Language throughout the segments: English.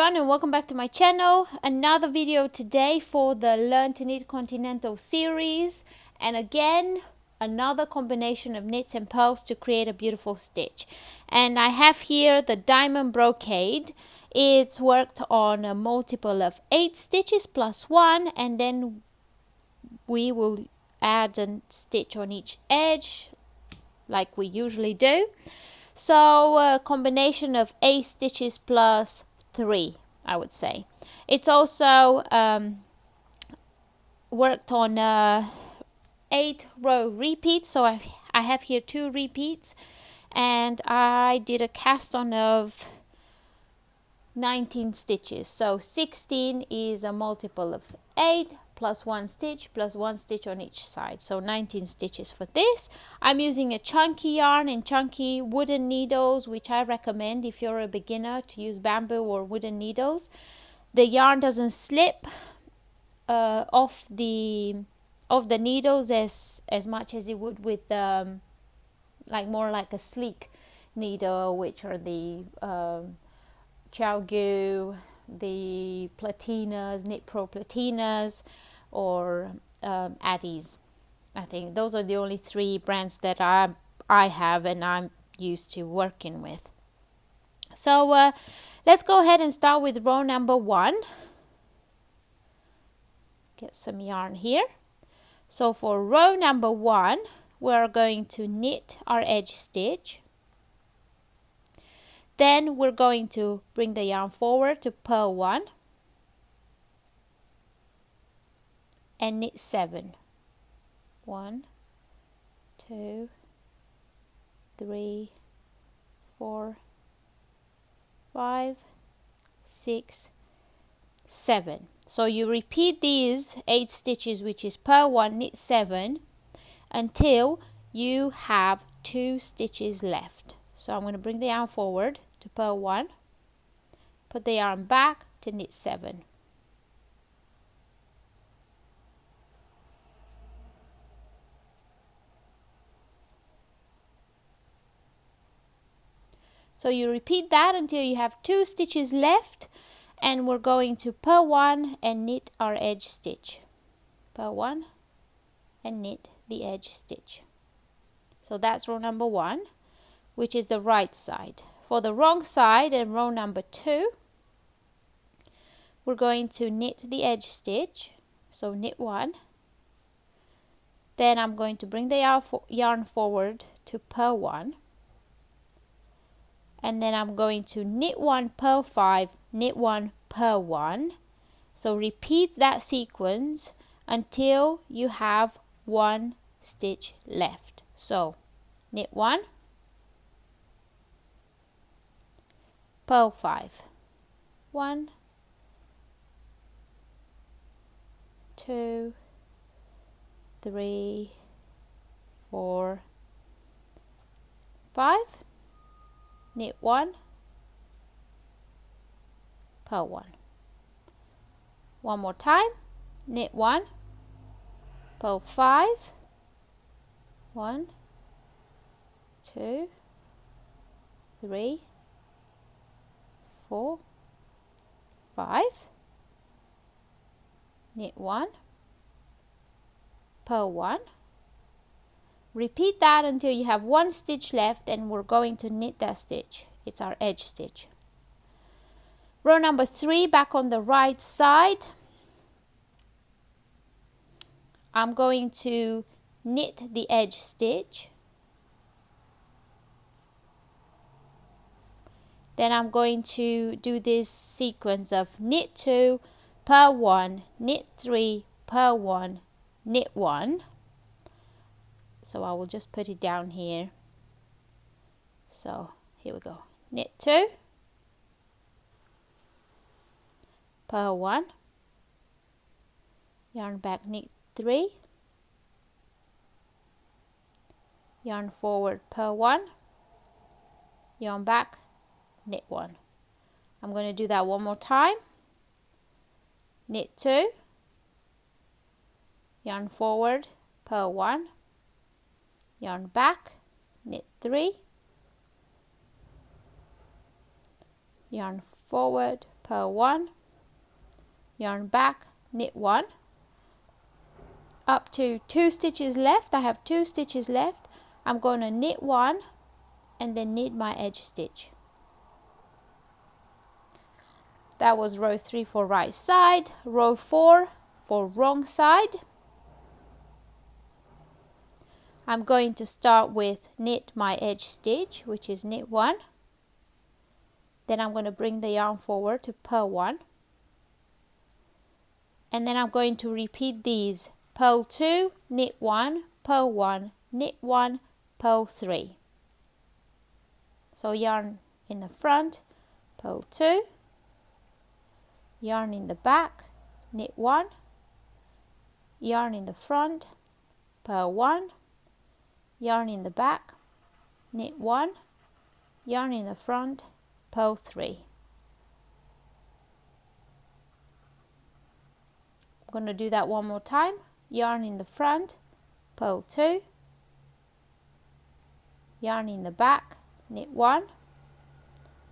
everyone, and welcome back to my channel. Another video today for the Learn to Knit Continental series, and again another combination of knits and purls to create a beautiful stitch. And I have here the diamond brocade. It's worked on a multiple of 8 stitches plus 1, and then we will add a stitch on each edge like we usually do. So a combination of 8 stitches plus 3, I would say. It's also worked on 8 row repeats, so I have here 2 repeats, and I did a cast on of 19 stitches. So 16 is a multiple of 8 plus 1 stitch plus 1 stitch on each side, so 19 stitches for this. I'm using a chunky yarn and chunky wooden needles, which I recommend if you're a beginner to use bamboo or wooden needles. The yarn doesn't slip off the needles as much as it would with more like a sleek needle, which are the Gu, the Platinas, Knit Pro Platinas, or Addies. I think those are the only 3 brands that I have and I'm used to working with. So let's go ahead and start with row number 1. Get some yarn here. So for row number 1, we're going to knit our edge stitch. Then we're going to bring the yarn forward to purl 1 and knit 7. 1, 2, 3, 4, 5, 6, 7. So you repeat these 8 stitches, which is purl 1, knit 7, until you have 2 stitches left. So I'm going to bring the yarn forward to purl 1, put the yarn back to knit 7. So you repeat that until you have 2 stitches left, and we're going to purl 1 and knit our edge stitch. Purl 1 and knit the edge stitch. So that's row number 1, which is the right side. For the wrong side and row number 2, we're going to knit the edge stitch. So knit 1. Then I'm going to bring the yarn forward to purl 1. And then I'm going to knit 1, purl 5, knit 1, purl 1. So repeat that sequence until you have 1 stitch left. So knit 1, purl 5. 1, 2, 3, 4, 5. Knit 1, purl 1. One more time. Knit 1, purl 5. 1, 2, 3, 4, 5. Knit 1, purl 1. Repeat that until you have 1 stitch left, and we're going to knit that stitch. It's our edge stitch. Row number 3, back on the right side. I'm going to knit the edge stitch. Then I'm going to do this sequence of knit 2, purl 1, knit 3, purl 1, knit 1. So I will just put it down here. So here we go. Knit 2, purl 1, yarn back, knit 3, yarn forward, purl 1, yarn back, knit 1. I'm going to do that one more time. Knit 2, yarn forward, purl 1, yarn back, knit 3, yarn forward, purl 1, yarn back, knit 1, up to 2 stitches left. I have 2 stitches left. I'm going to knit 1 and then knit my edge stitch. That was row 3 for right side. Row 4 for wrong side. I'm going to start with knit my edge stitch, which is knit 1. Then I'm going to bring the yarn forward to purl 1. And then I'm going to repeat these. Purl 2, knit 1, purl 1, knit 1, purl 3. So yarn in the front, purl 2, yarn in the back, knit 1, yarn in the front, purl 1, yarn in the back, knit 1, yarn in the front, purl 3. I'm going to do that one more time. Yarn in the front, purl 2, yarn in the back, knit 1,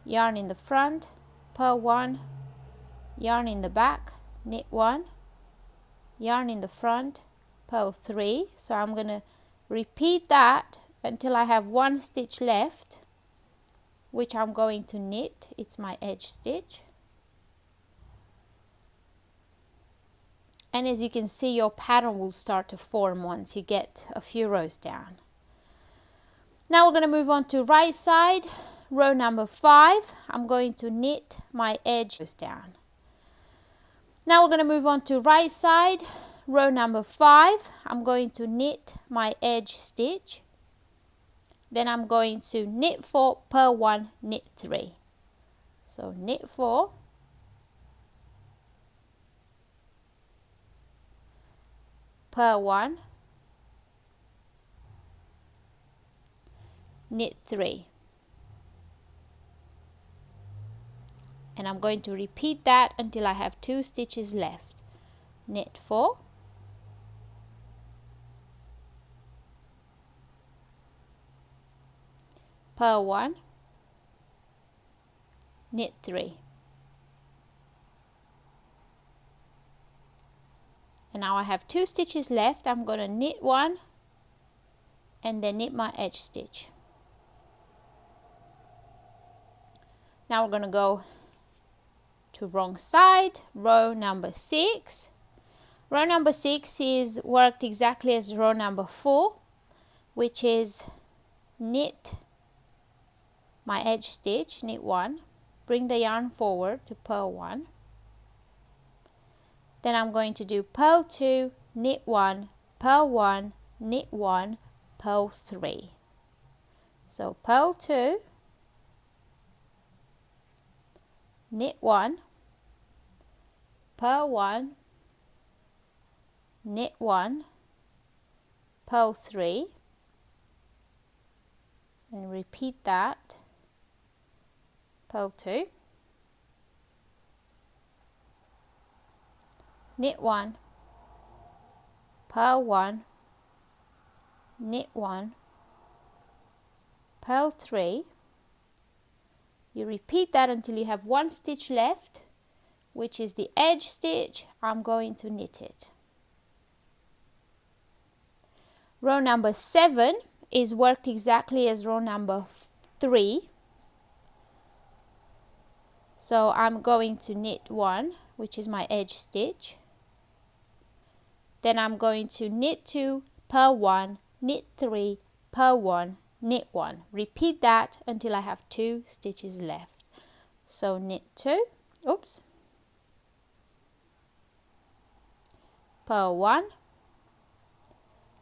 yarn in the front, purl 1, yarn in the back, knit 1, yarn in the front, purl 3. So I'm going to repeat that until I have 1 stitch left, which I'm going to knit. It's my edge stitch. And as you can see, your pattern will start to form once you get a few rows down. Now we're going to move on to right side, row number 5. I'm going to knit my edges down. Now we're going to move on to right side, row number 5. I'm going to knit my edge stitch. Then I'm going to knit 4, purl 1, knit 3. So knit 4, purl 1, knit 3. And I'm going to repeat that until I have 2 stitches left. Knit 4, purl 1, knit 3. And now I have 2 stitches left. I'm going to knit 1 and then knit my edge stitch. Now we're going to go to wrong side, row number 6. Row number 6 is worked exactly as row number 4, which is knit my edge stitch, knit 1, bring the yarn forward to purl 1. Then I'm going to do purl 2, knit 1, purl 1, knit 1, purl 3. So purl 2, knit 1, purl 1, knit 1, purl 3, and repeat that. Purl 2, knit 1, purl 1, knit 1, purl 3. You repeat that until you have 1 stitch left, which is the edge stitch. I'm going to knit it. Row number 7 is worked exactly as row number 3. So I'm going to knit 1, which is my edge stitch. Then I'm going to knit 2, purl 1, knit 3, purl 1, knit 1. Repeat that until I have 2 stitches left. So knit 2, purl 1,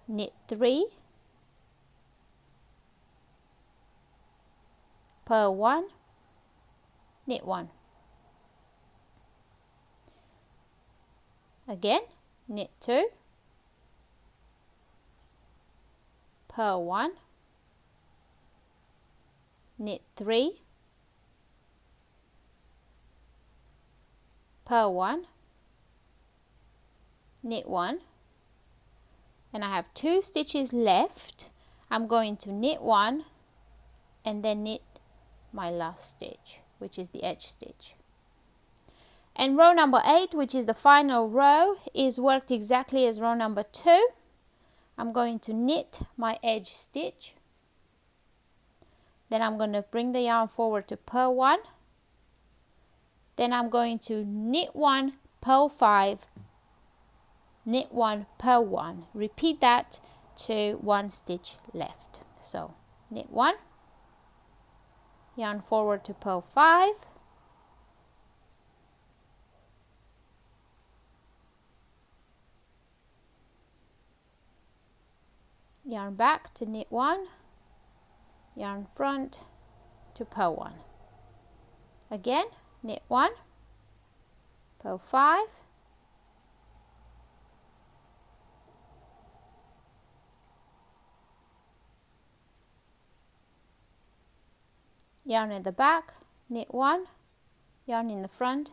knit 3, purl 1, knit 1. Again, knit 2, purl 1, knit 3, purl 1, knit 1, and I have 2 stitches left. I'm going to knit 1 and then knit my last stitch, which is the edge stitch. And row number 8, which is the final row, is worked exactly as row number 2. I'm going to knit my edge stitch. Then I'm going to bring the yarn forward to purl 1. Then I'm going to knit 1, purl 5, knit 1, purl 1. Repeat that to 1 stitch left. So knit 1, yarn forward to purl 5, yarn back to knit 1, yarn front to purl 1. Again, knit 1, purl 5, yarn at the back, knit 1, yarn in the front,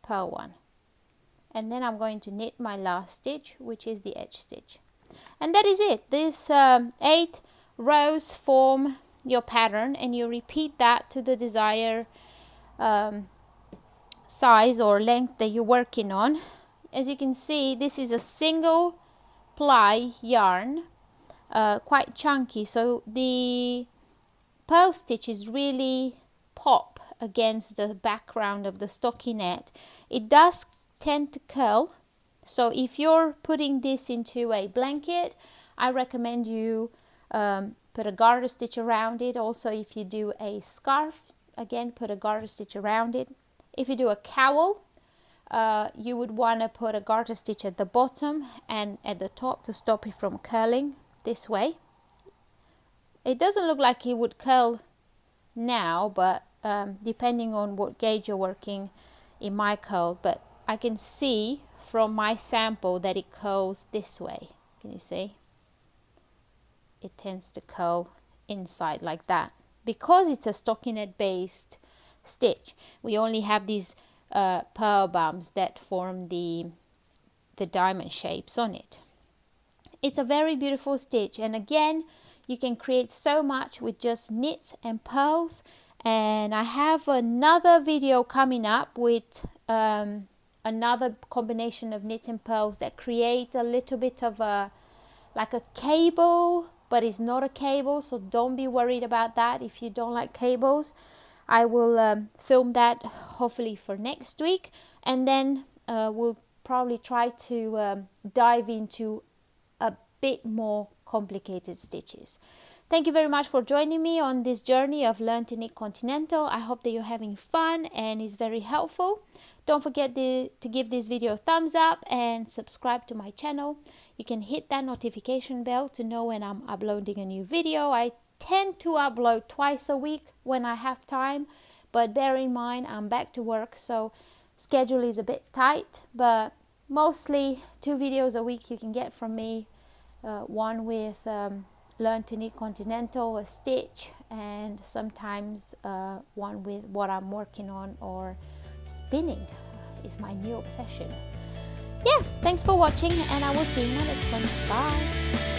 purl 1. And then I'm going to knit my last stitch, which is the edge stitch. And that is it. These 8 rows form your pattern, and you repeat that to the desired size or length that you're working on. As you can see, this is a single ply yarn, quite chunky, so the purl stitches really pop against the background of the stockinette. It does tend to curl, so if you're putting this into a blanket, I recommend you put a garter stitch around it. Also, if you do a scarf, again, put a garter stitch around it. If you do a cowl, you would want to put a garter stitch at the bottom and at the top to stop it from curling this way. It doesn't look like it would curl now, but depending on what gauge you're working, it might curl. But I can see from my sample that it curls this way. Can you see? It tends to curl inside like that. Because it's a stockinette based stitch, we only have these purl bumps that form the diamond shapes on it. It's a very beautiful stitch, and again, you can create so much with just knits and purls. And I have another video coming up with another combination of knits and purls that create a little bit of a like a cable, but it's not a cable, so don't be worried about that if you don't like cables. I will film that hopefully for next week, and then we'll probably try to dive into a bit more complicated stitches. Thank you very much for joining me on this journey of Learn to Knit Continental. I hope that you're having fun and it's very helpful. Don't forget to give this video a thumbs up and subscribe to my channel. You can hit that notification bell to know when I'm uploading a new video. I tend to upload twice a week when I have time, but bear in mind I'm back to work, so schedule is a bit tight, but mostly 2 videos a week you can get from me. One with Learn to Knit Continental, a stitch, and sometimes one with what I'm working on, or spinning is my new obsession. Yeah, thanks for watching, and I will see you in my next one. Bye.